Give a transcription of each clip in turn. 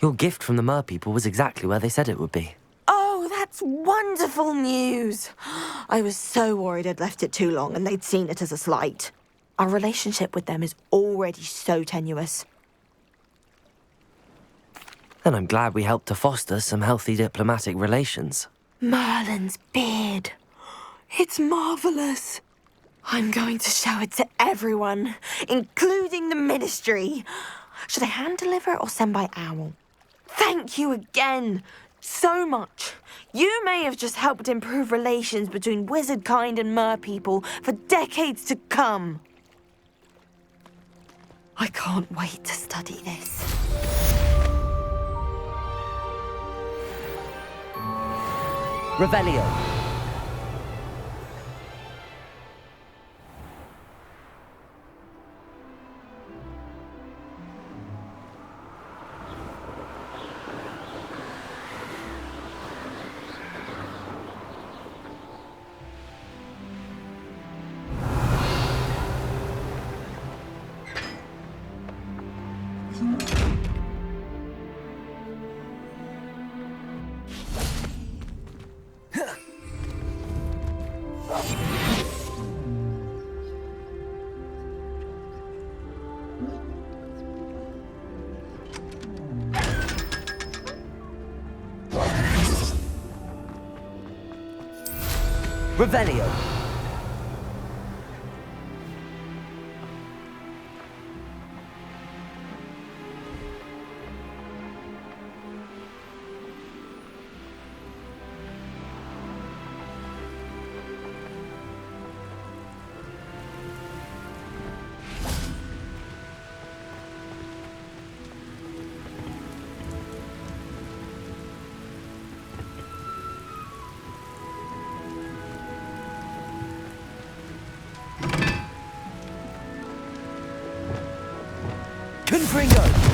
Your gift from the merpeople was exactly where they said it would be. Oh, that's wonderful news! I was so worried I'd left it too long and they'd seen it as a slight. Our relationship with them is already so tenuous. And I'm glad we helped to foster some healthy diplomatic relations. Merlin's beard. It's marvellous. I'm going to show it to everyone, including the Ministry. Should I hand deliver or send by owl? Thank you again, so much. You may have just helped improve relations between wizard kind and merpeople for decades to come. I can't wait to study this. Revelio. Revelio. Confringo!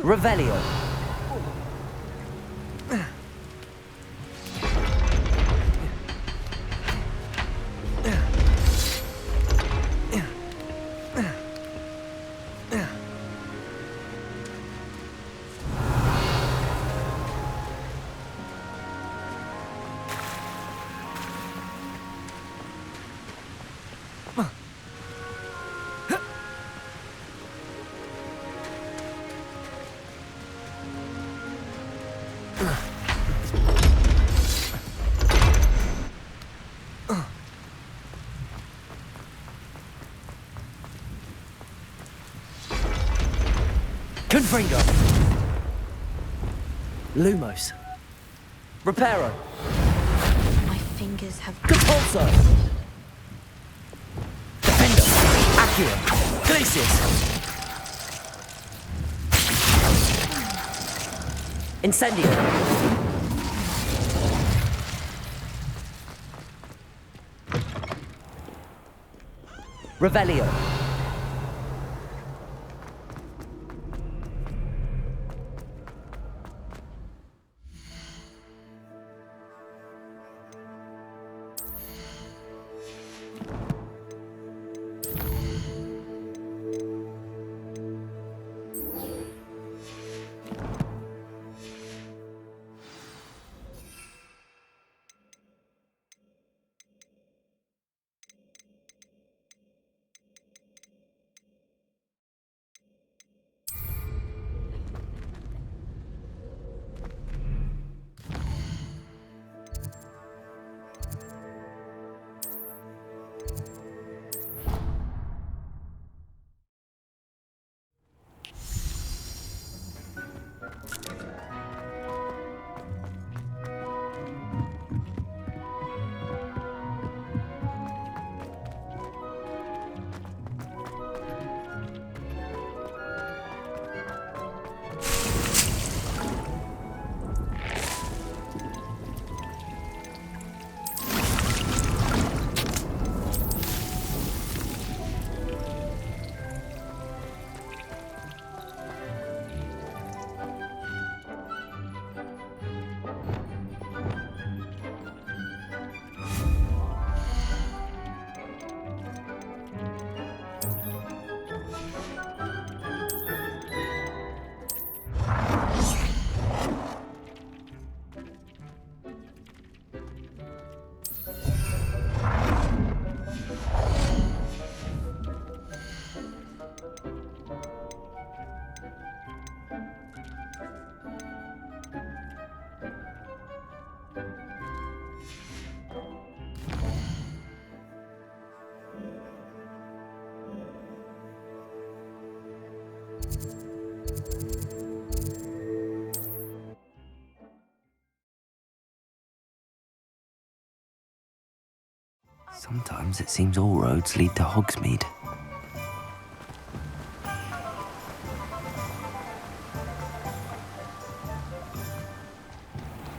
Revelio. Confringo. Lumos. Reparo. My fingers have... Compulso. Defendo. Accio. Glacius. Incendio. Revelio. Sometimes it seems all roads lead to Hogsmeade.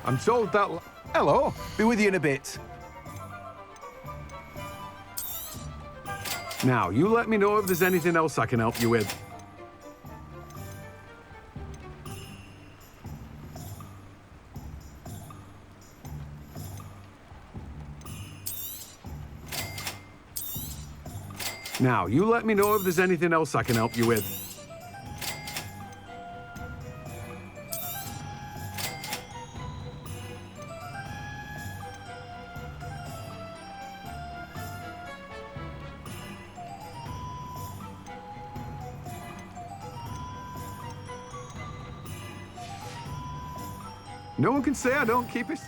I'm told that... Hello, be with you in a bit. Now, you let me know if there's anything else I can help you with. Now, you let me know if there's anything else I can help you with. No one can say I don't keep it.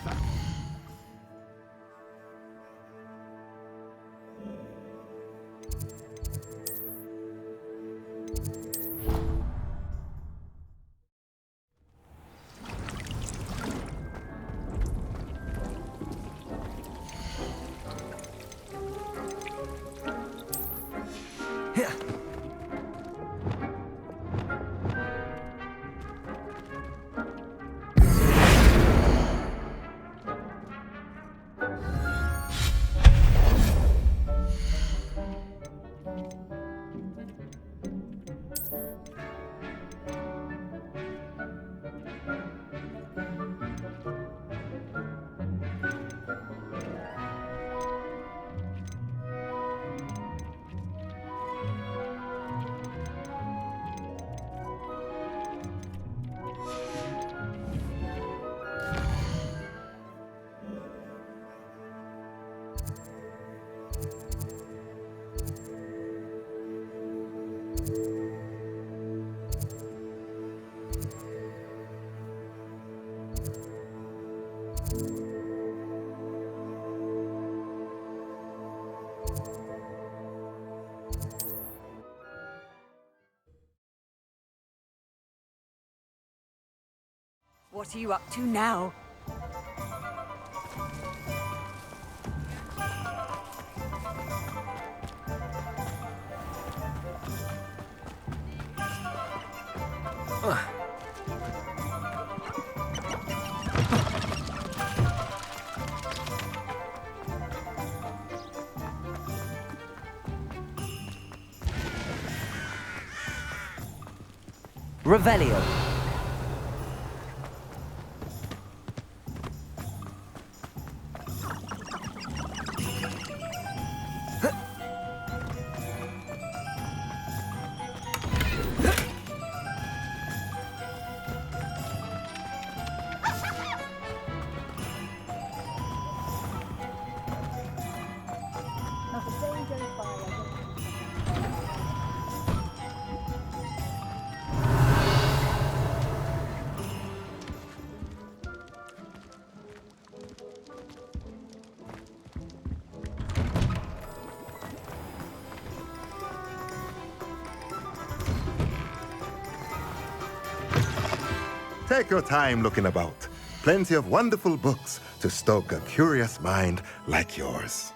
What are you up to now? Revelio. Take your time looking about. Plenty of wonderful books to stoke a curious mind like yours.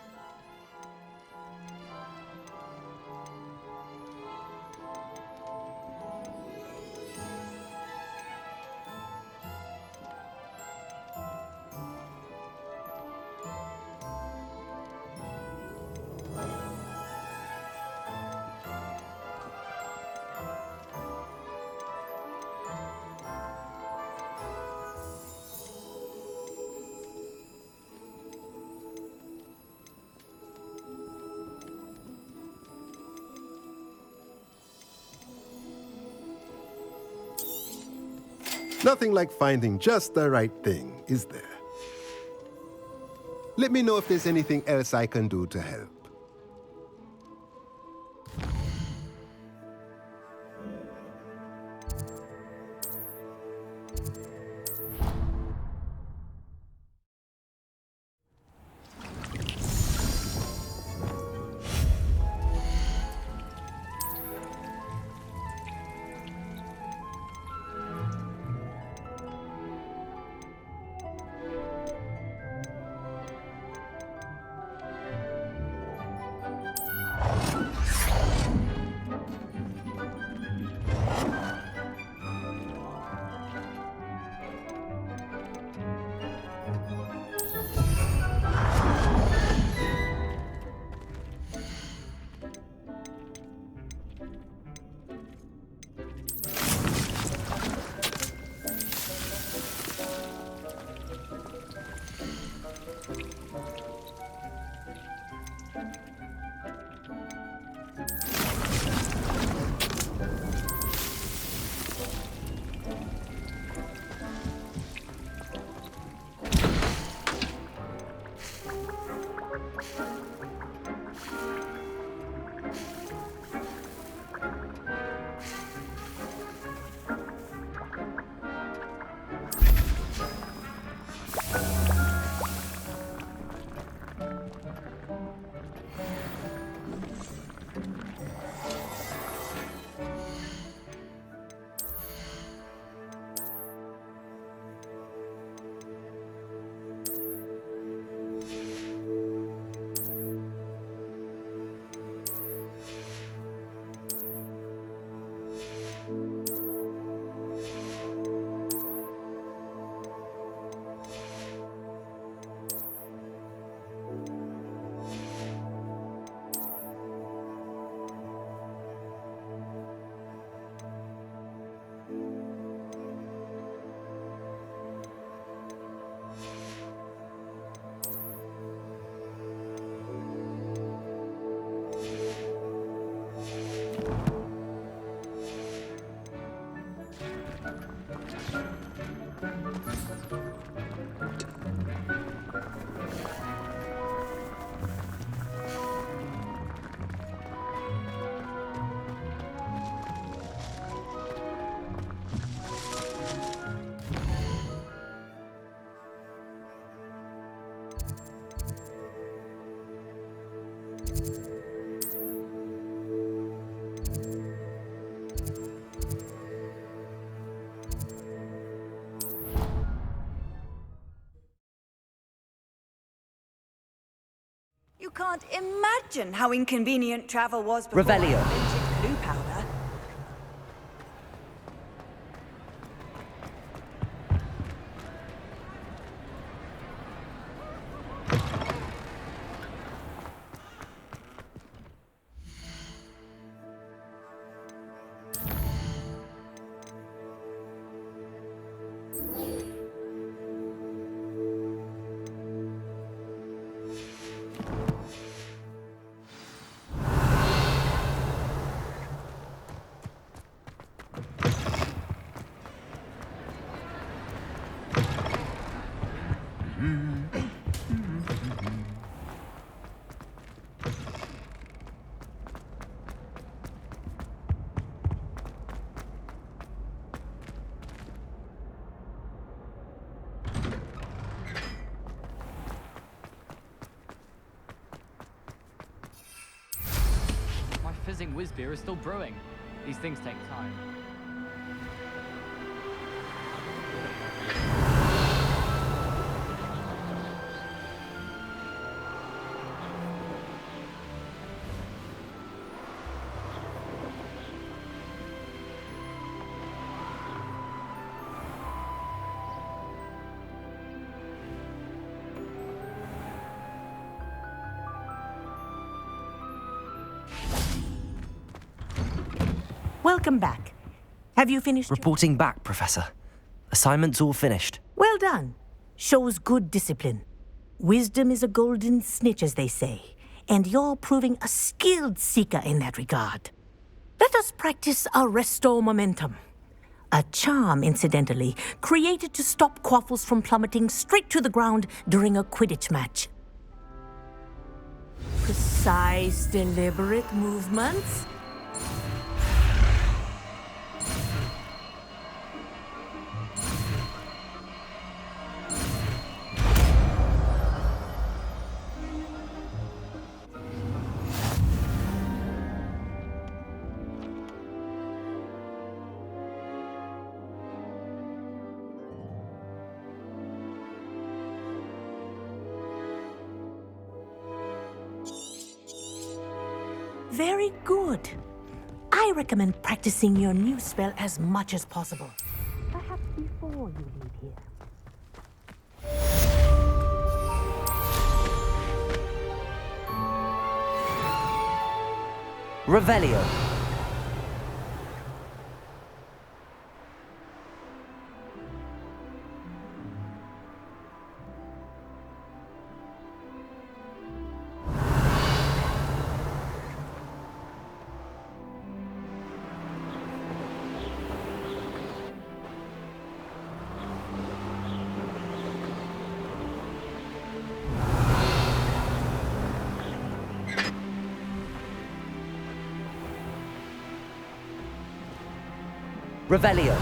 Nothing like finding just the right thing, is there? Let me know if there's anything else I can do to help. You can't imagine how inconvenient travel was before Revelio. I invented glue powder. My fizzing whiz beer is still brewing. These things take time. Welcome back. Have you finished? Reporting back, Professor. Assignment's all finished. Well done. Shows good discipline. Wisdom is a golden snitch, as they say, and you're proving a skilled seeker in that regard. Let us practice Arresto momentum. A charm, incidentally, created to stop quaffles from plummeting straight to the ground during a Quidditch match. Precise, deliberate movements. Very good. I recommend practicing your new spell as much as possible. Perhaps before you leave here. Revelio. Revelio.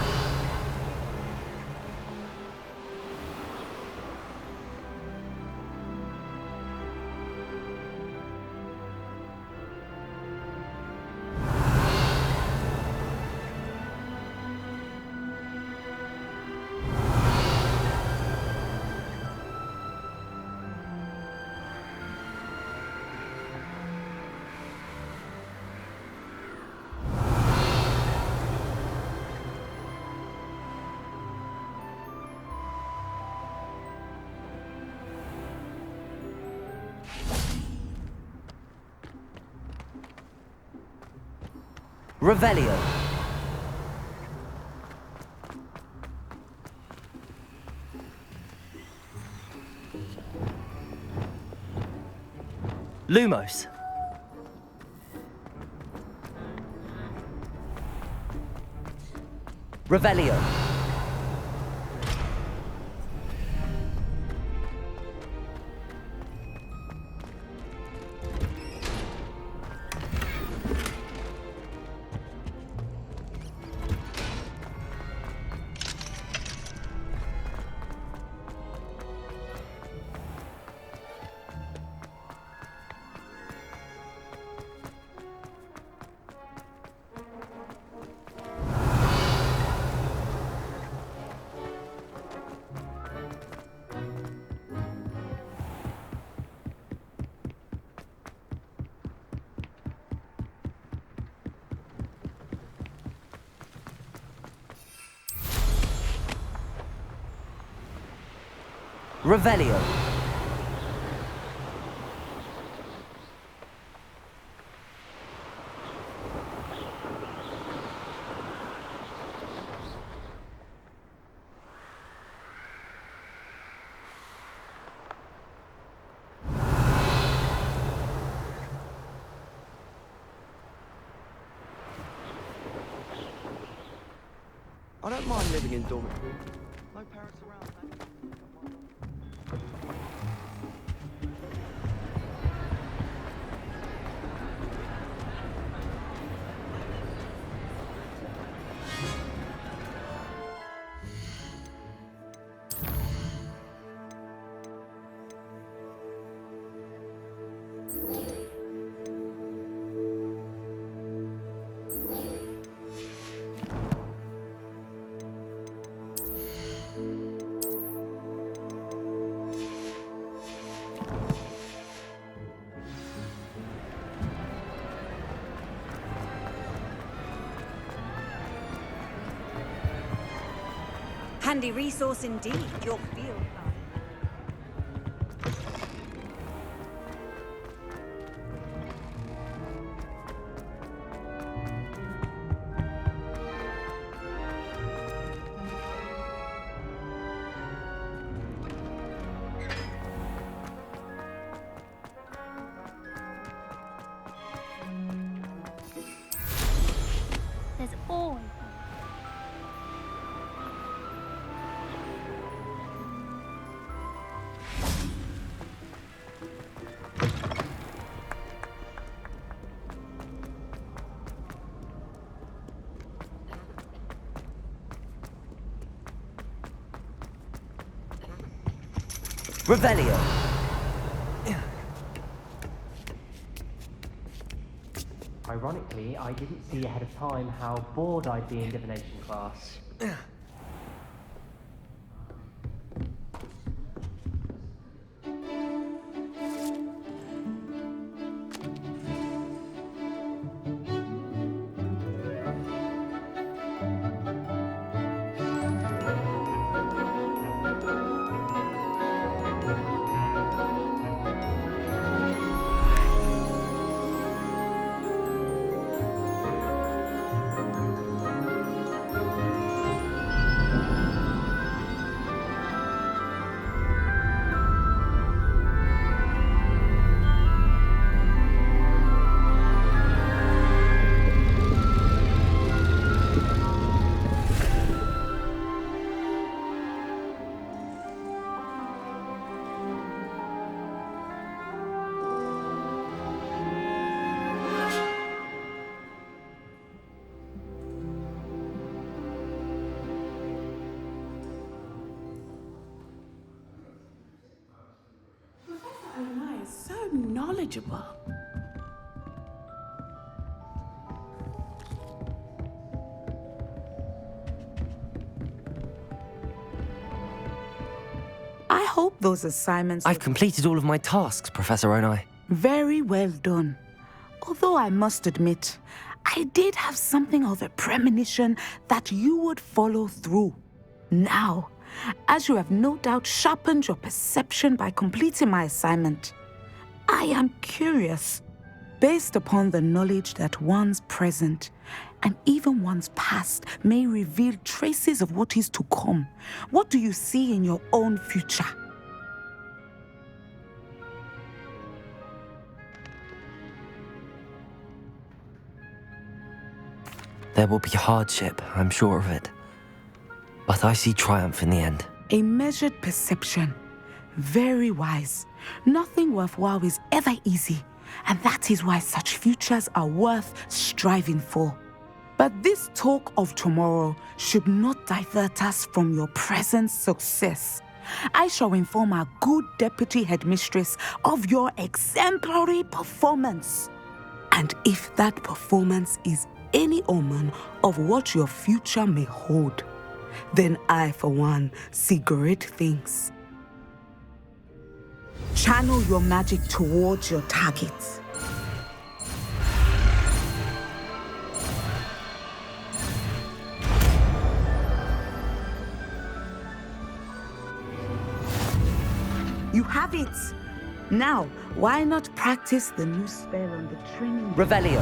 Revelio. Lumos. Revelio. Revelio. I don't mind living in dormitory. No parents around. Handy resource indeed, your field guide. There's always Revelio. Ironically, I didn't see ahead of time how bored I'd be in divination class. So knowledgeable. I hope those assignments I've completed all of my tasks, Professor Onai. very well done. Although I must admit, I did have something of a premonition that you would follow through. Now, as you have no doubt sharpened your perception by completing my assignment, I am curious, based upon the knowledge that one's present and even one's past may reveal traces of what is to come. What do you see in your own future? There will be hardship, I'm sure of it. But I see triumph in the end. A measured perception. Very wise. Nothing worthwhile is ever easy, and that is why such futures are worth striving for. But this talk of tomorrow should not divert us from your present success. I shall inform our good deputy headmistress of your exemplary performance. And if that performance is any omen of what your future may hold, then I, for one, see great things. Channel your magic towards your targets. it. Now, why not practice the new spell on the training? Revelio.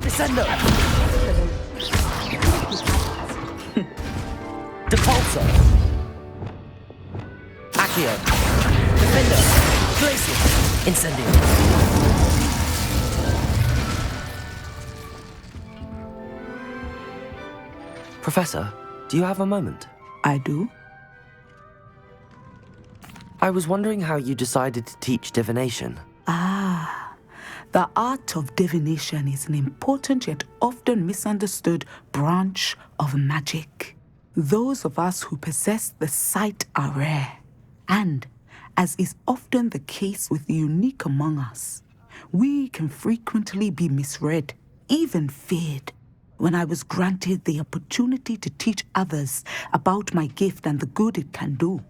Descendo. Depulso. Accio. Defender. Glacier. Incendio. Professor, do you have a moment? I do. I was wondering how you decided to teach divination. The art of divination is an important yet often misunderstood branch of magic. Those of us who possess the sight are rare, and, as is often the case with the unique among us, we can frequently be misread, even feared. When I was granted the opportunity to teach others about my gift and the good it can do,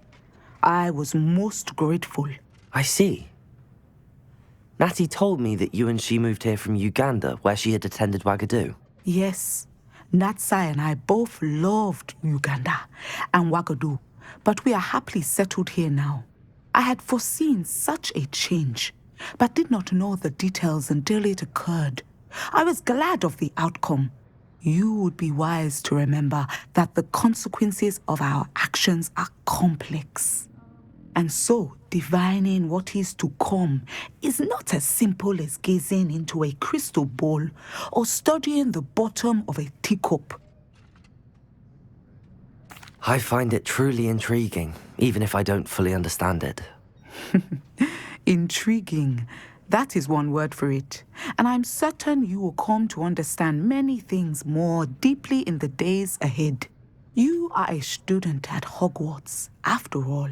I was most grateful. I see. Natty told me that you and she moved here from Uganda, where she had attended Wagadu. Yes, Natsai and I both loved Uganda and Wagadu, but we are happily settled here now. I had foreseen such a change, but did not know the details until it occurred. I was glad of the outcome. You would be wise to remember that the consequences of our actions are complex. And so, divining what is to come is not as simple as gazing into a crystal ball or studying the bottom of a teacup. I find it truly intriguing, even if I don't fully understand it. Intriguing. That is one word for it. And I'm certain you will come to understand many things more deeply in the days ahead. You are a student at Hogwarts, after all.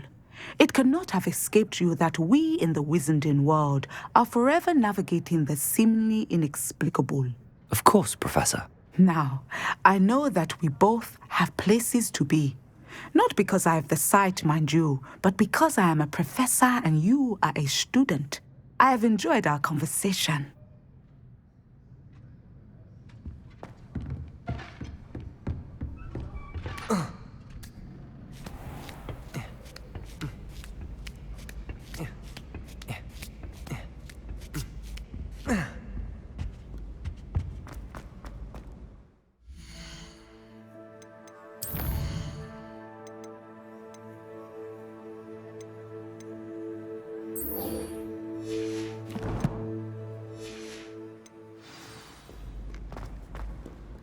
It cannot have escaped you that we in the wizarding world are forever navigating the seemingly inexplicable. Of course, Professor. Now, I know that we both have places to be. Not because I have the sight, mind you, but because I am a professor and you are a student. I have enjoyed our conversation.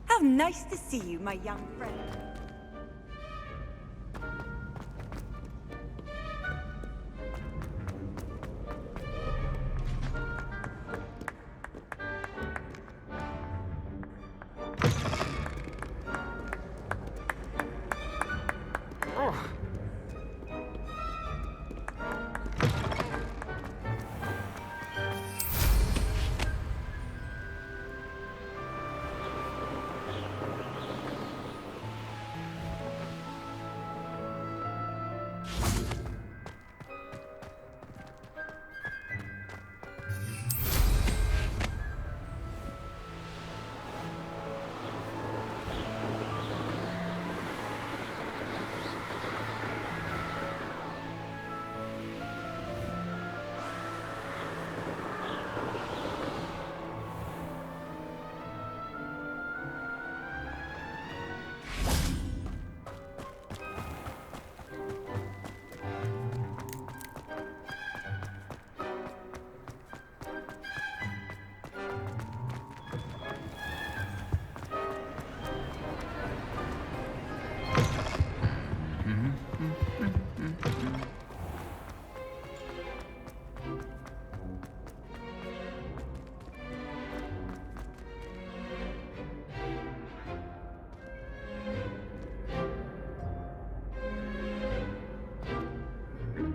How nice to see you, my young friend.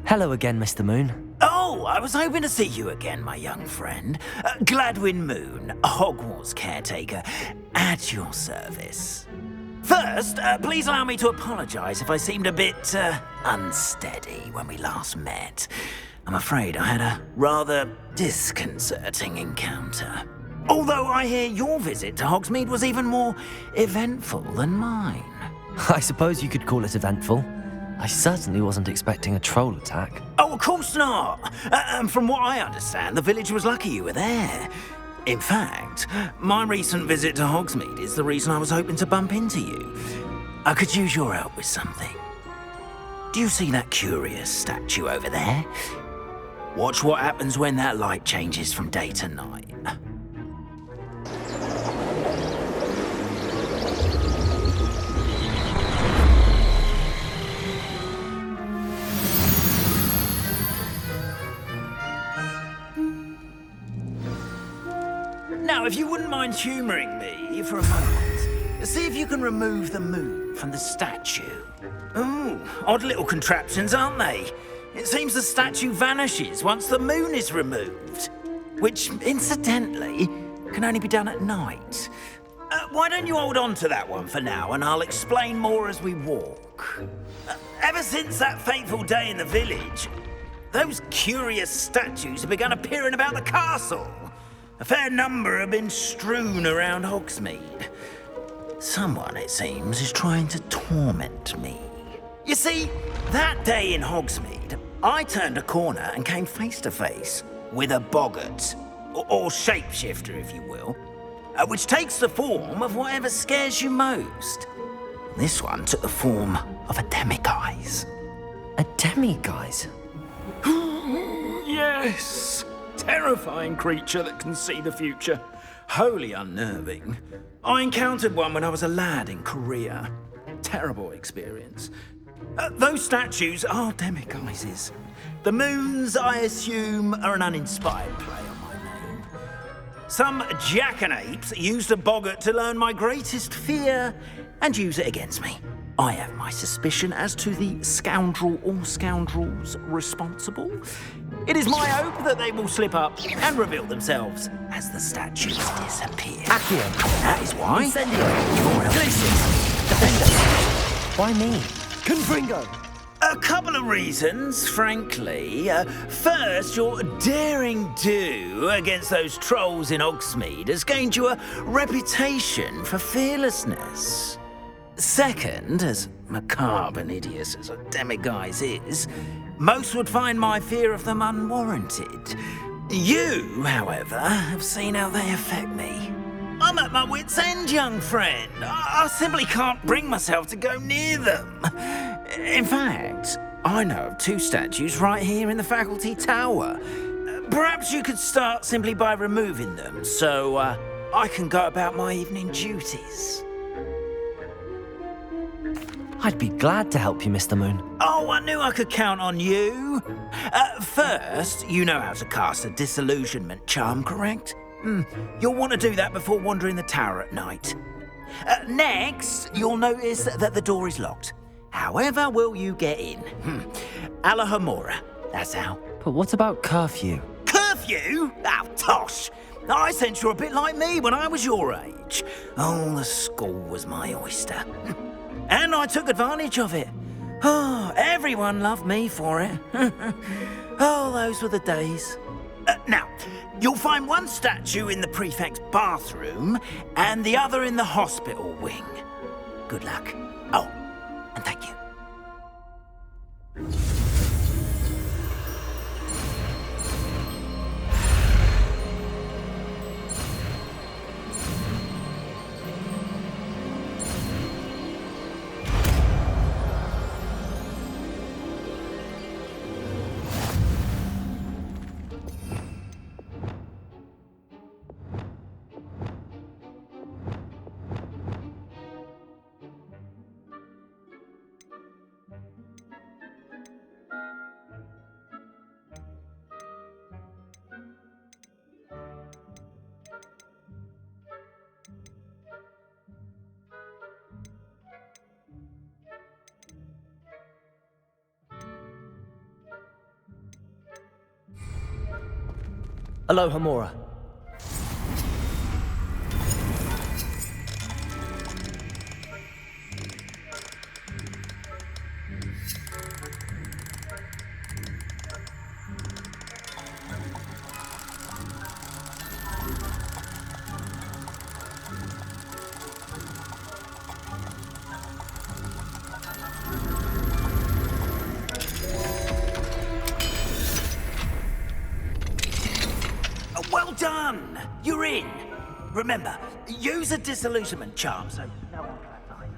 Hello again, Mr. Moon. Oh, I was hoping to see you again, my young friend. Gladwin Moon, Hogwarts caretaker, at your service. First, please allow me to apologize if I seemed a bit unsteady when we last met. I'm afraid I had a rather disconcerting encounter. Although I hear your visit to Hogsmeade was even more eventful than mine. I suppose you could call it eventful. I certainly wasn't expecting a troll attack. Oh, of course not. And from what I understand, the village was lucky you were there. In fact, my recent visit to Hogsmeade is the reason I was hoping to bump into you. I could use your help with something. Do you see that curious statue over there? Watch what happens when that light changes from day to night. Now, if you wouldn't mind humouring me for a moment, see if you can remove the moon from the statue. Ooh, odd little contraptions, aren't they? It seems the statue vanishes once the moon is removed, which, incidentally, can only be done at night. Why don't you hold on to that one for now, and I'll explain more as we walk. Ever since that fateful day in the village, those curious statues have begun appearing about the castle. A fair number have been strewn around Hogsmeade. Someone, it seems, is trying to torment me. You see, that day in Hogsmeade, I turned a corner and came face to face with a boggart, or shapeshifter, if you will, which takes the form of whatever scares you most. This one took the form of a demiguise. A demiguise? Yes! Terrifying creature that can see the future. Wholly unnerving. I encountered one when I was a lad in Korea. Terrible experience. Those statues are demiguises. The moons, I assume, are an uninspired play on my name. Some jackanapes used a boggart to learn my greatest fear and use it against me. I have my suspicion as to the scoundrel or scoundrels responsible. It is my hope that they will slip up and reveal themselves as the statues disappear. Accio. That is why. Incendio. Glacius. Defender. Why me? Confringo. A couple of reasons, frankly. First, your daring do against those trolls in Hogsmeade has gained you a reputation for fearlessness. Second, as macabre and hideous as a demiguise is, most would find my fear of them unwarranted. You, however, have seen how they affect me. I'm at my wit's end, young friend. I simply can't bring myself to go near them. In fact, I know of two statues right here in the faculty tower. Perhaps you could start simply by removing them, so I can go about my evening duties. I'd be glad to help you, Mr. Moon. Oh, I knew I could count on you. First, you know how to cast a disillusionment charm, correct? You'll want to do that before wandering the tower at night. Next, you'll notice that the door is locked. However will you get in? Alahomora, that's how. But what about curfew? Curfew? Oh, tosh. I sense you're a bit like me when I was your age. Oh, the school was my oyster. And I took advantage of it. Oh, everyone loved me for it. Oh, those were the days. Now, you'll find one statue in the prefect's bathroom and the other in the hospital wing. Good luck. Oh, and thank you. Alohomora. Remember, use a disillusionment charm so no one can hide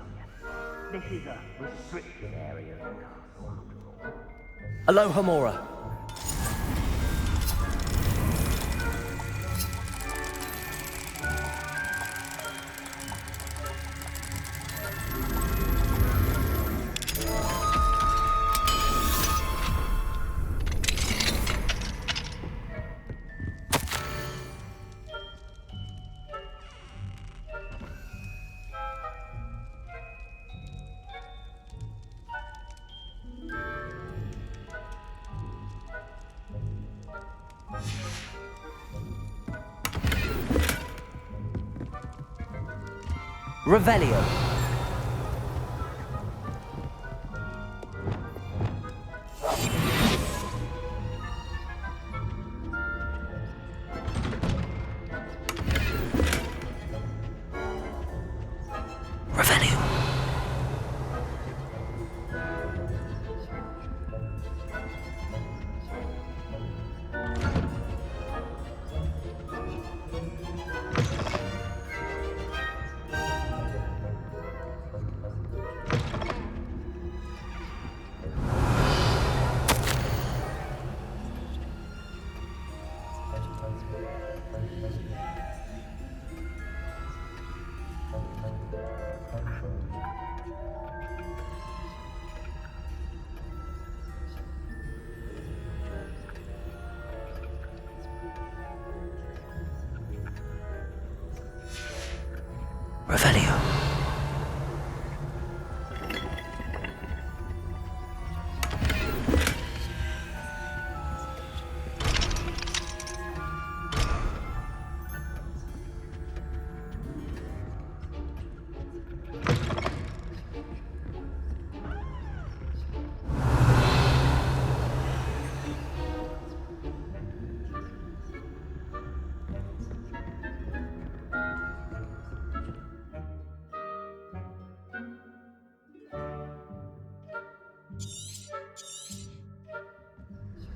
you. This is a restricted area of the castle after all. Aloha, Mora. Revelio. Revelio.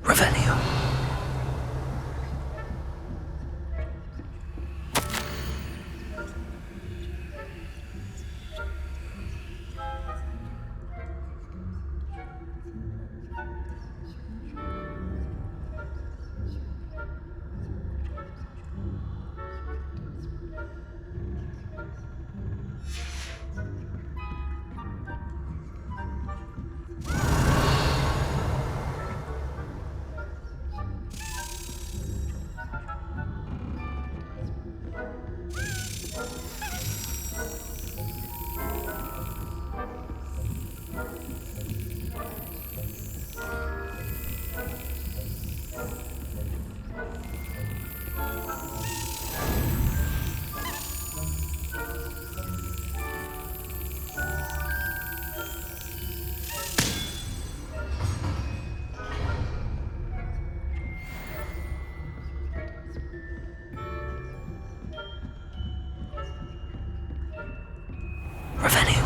Revelio. Revelio.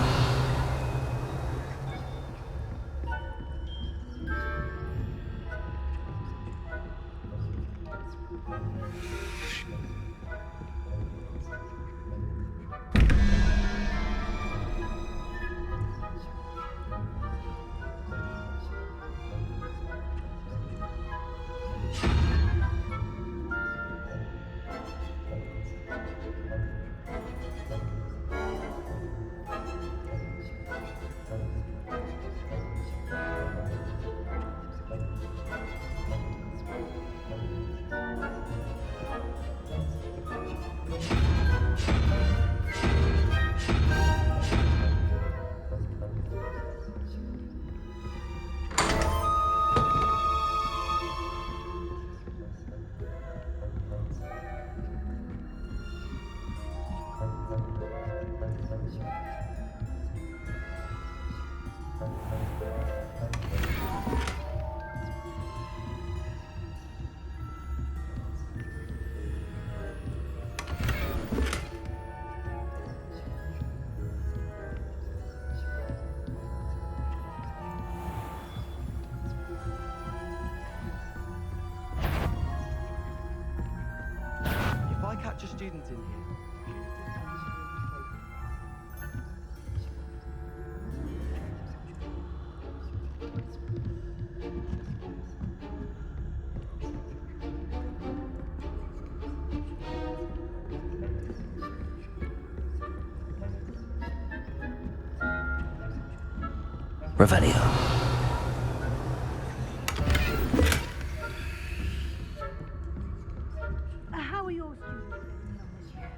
students in here. Revelio. How are your students, monsieur?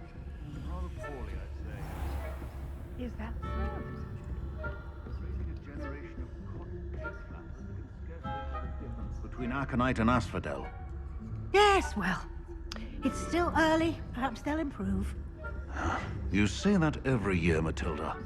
Rather poorly, I'd say. Is that so? Raising a generation of cotton case flappers who can scarcely tell the difference between aconite and asphodel. Yes, well, it's still early. Perhaps they'll improve. You say that every year, Matilda.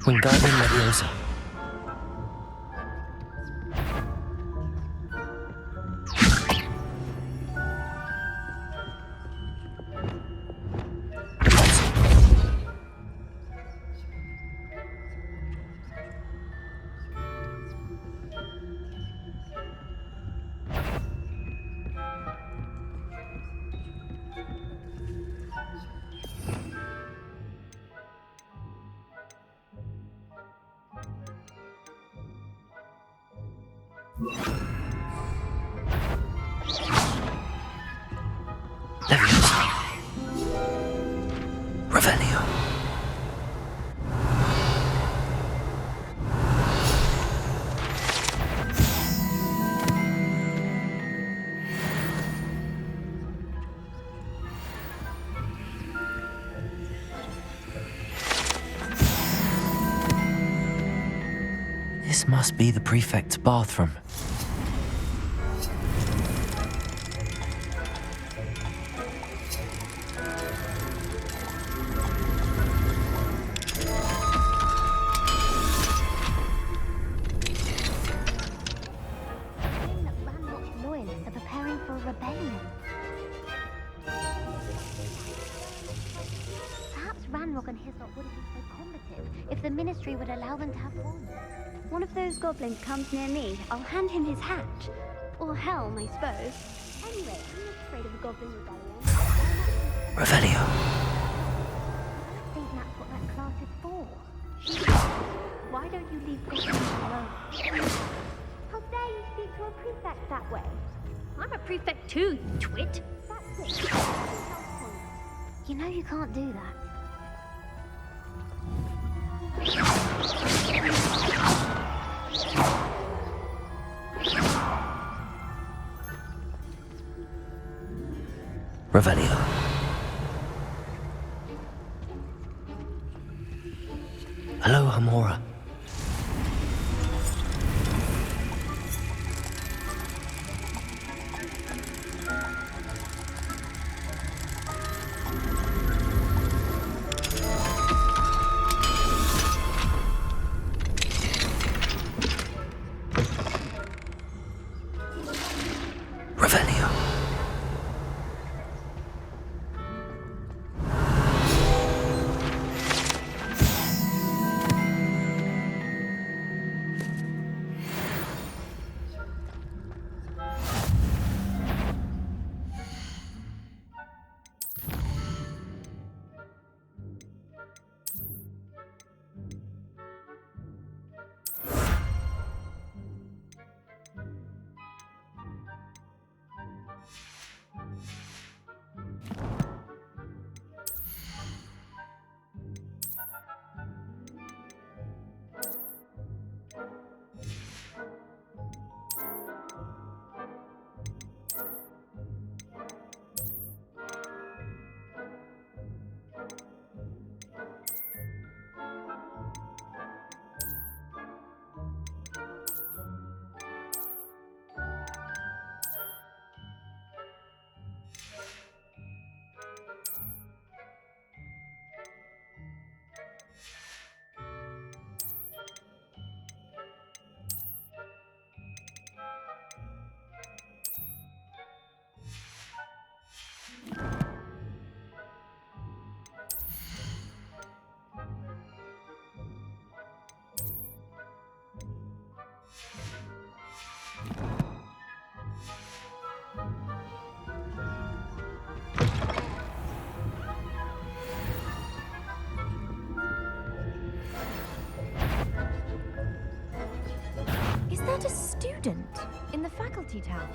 Wingardium Leviosa. Leviosa. Revelio. This must be the prefect's bathroom. Loyalists are preparing for a rebellion. Perhaps Ranrock and Hislop wouldn't be so combative if the Ministry would allow them to have one. One of those goblins comes near me, I'll hand him his hat. Or helm, I suppose. Anyway, I'm not afraid of a goblin rebellion. Revelio. I think that's what that class is for. Why don't you leave goblins alone? How dare you speak to a prefect that way? I'm a prefect too, you twit. That's it. You know you can't do that. Revelio. Hello, Hamora. that a student in the faculty tower?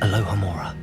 Aloha Mora.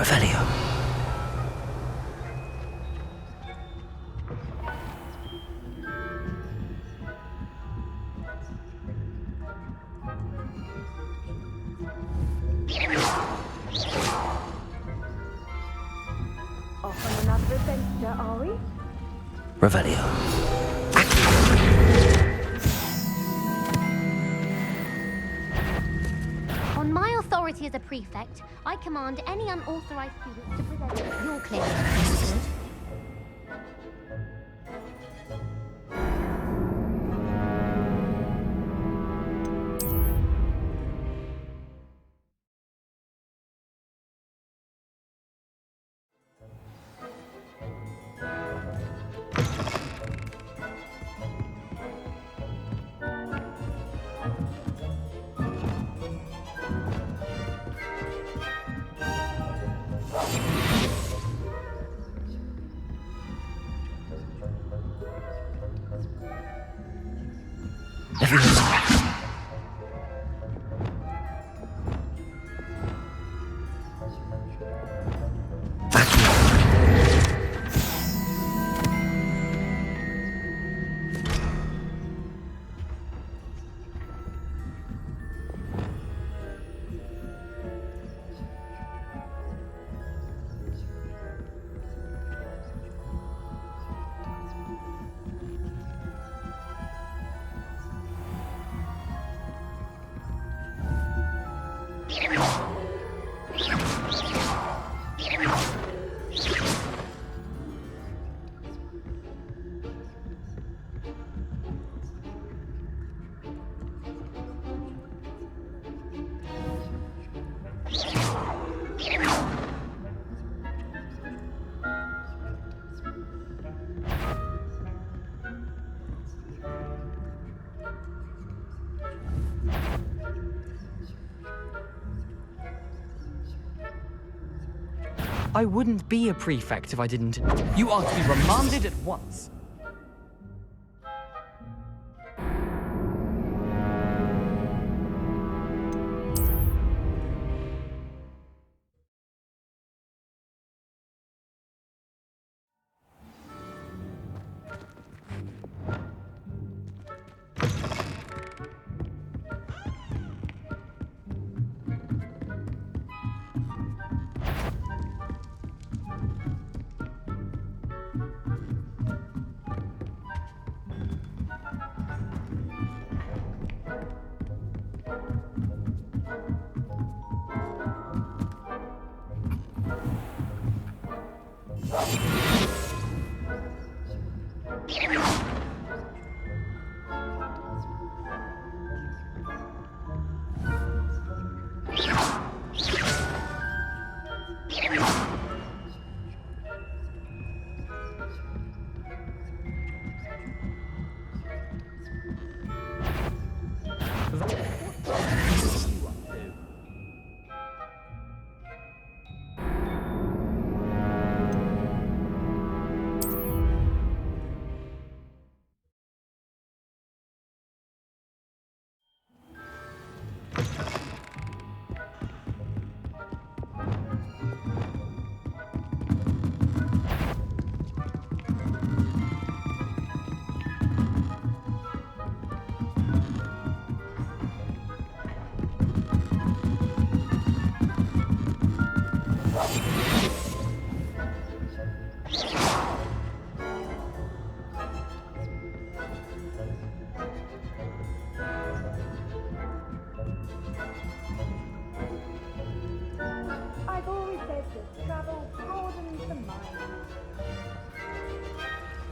Revelio. Off on another adventure, are we? Revelio. On my authority as a prefect, I command any unauthorized students to present your clearance. I wouldn't be a prefect if I didn't. You are to be remanded at once. I've always said that travel broadens the mind.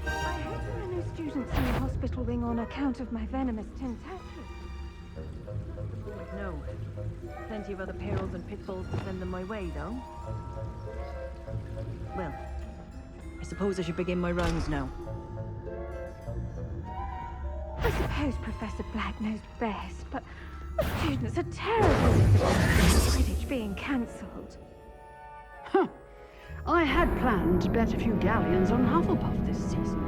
I hope there are no students in the hospital wing on account of my venomous tentacles. No. Plenty of other perils and pitfalls to send them my way, though. Well, I suppose I should begin my rounds now. I suppose Professor Black knows best, but the students are terribly disappointed with Quidditch being cancelled. Huh. I had planned to bet a few galleons on Hufflepuff this season.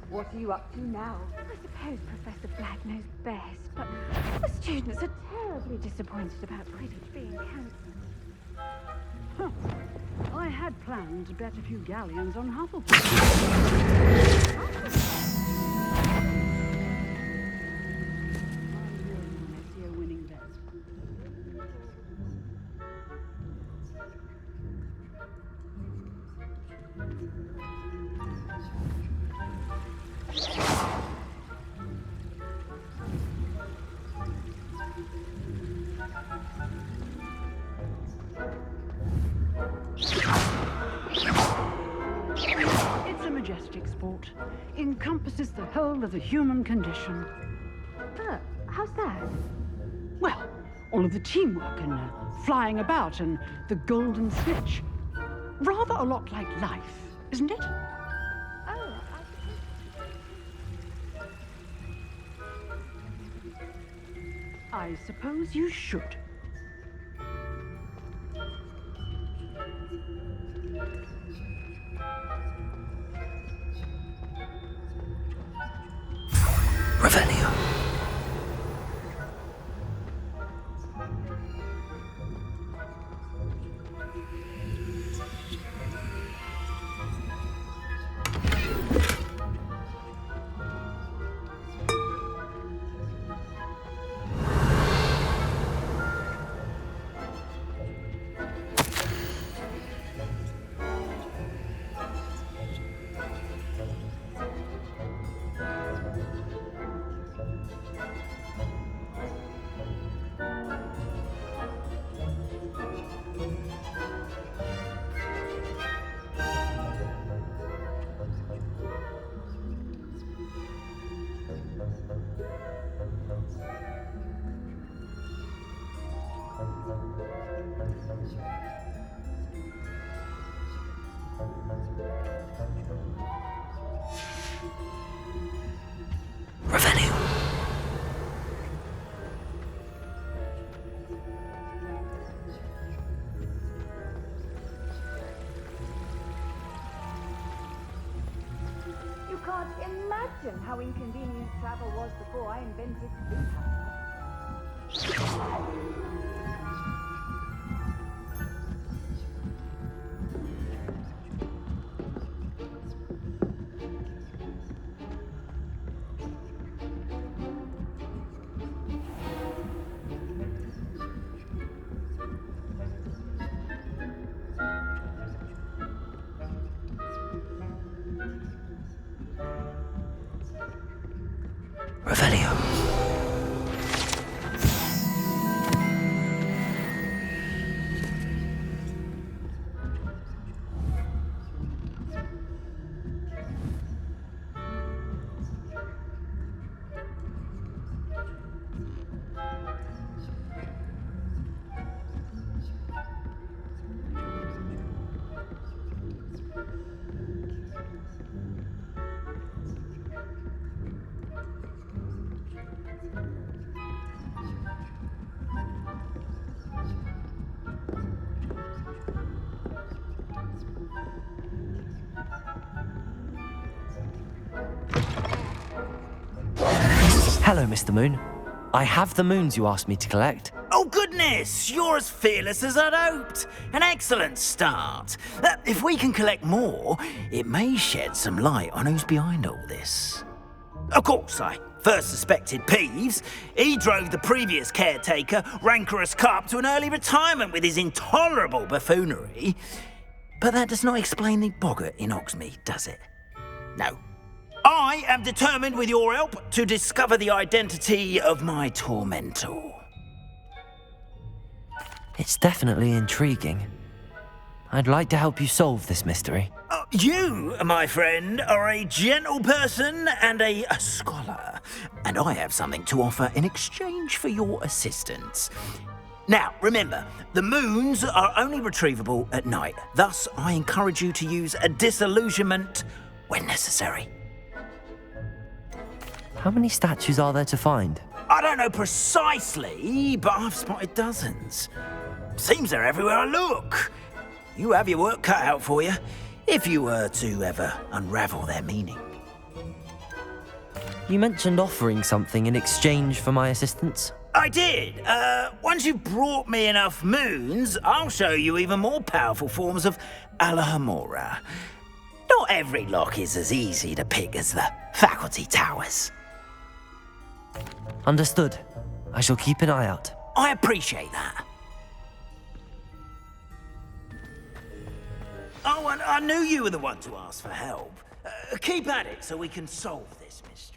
What are you up to now? I suppose Professor Black knows best, but the students are terribly disappointed about Quidditch being cancelled. Huh. I had planned to bet a few galleons on Hufflepuff. Winning bet. It's a majestic sport. Encompasses the whole of the human condition. Oh, how's that? Well, all of the teamwork and flying about and the golden snitch. Rather a lot like life, isn't it? Oh, I suppose you should. Revelio. can't imagine how inconvenient travel was before I invented sleep. Revelio. Hello, Mr. Moon. I have the moons you asked me to collect. Oh, goodness! You're as fearless as I'd hoped. An excellent start. If we can collect more, it may shed some light on who's behind all this. Of course, I first suspected Peeves. He drove the previous caretaker, Rancorous Carp, to an early retirement with his intolerable buffoonery. But that does not explain the boggart in Hogsmeade, does it? No. I am determined, with your help, to discover the identity of my tormentor. It's definitely intriguing. I'd like to help you solve this mystery. You, my friend, are a gentle person and a scholar, and I have something to offer in exchange for your assistance. Now, remember, the moons are only retrievable at night. Thus, I encourage you to use a disillusionment when necessary. How many statues are there to find? I don't know precisely, but I've spotted dozens. Seems they're everywhere I look. You have your work cut out for you, if you were to ever unravel their meaning. You mentioned offering something in exchange for my assistance? I did. Once you've brought me enough moons, I'll show you even more powerful forms of Alohomora. Not every lock is as easy to pick as the faculty towers. Understood. I shall keep an eye out. I appreciate that. Oh, and I knew you were the one to ask for help. Keep at it so we can solve this mystery.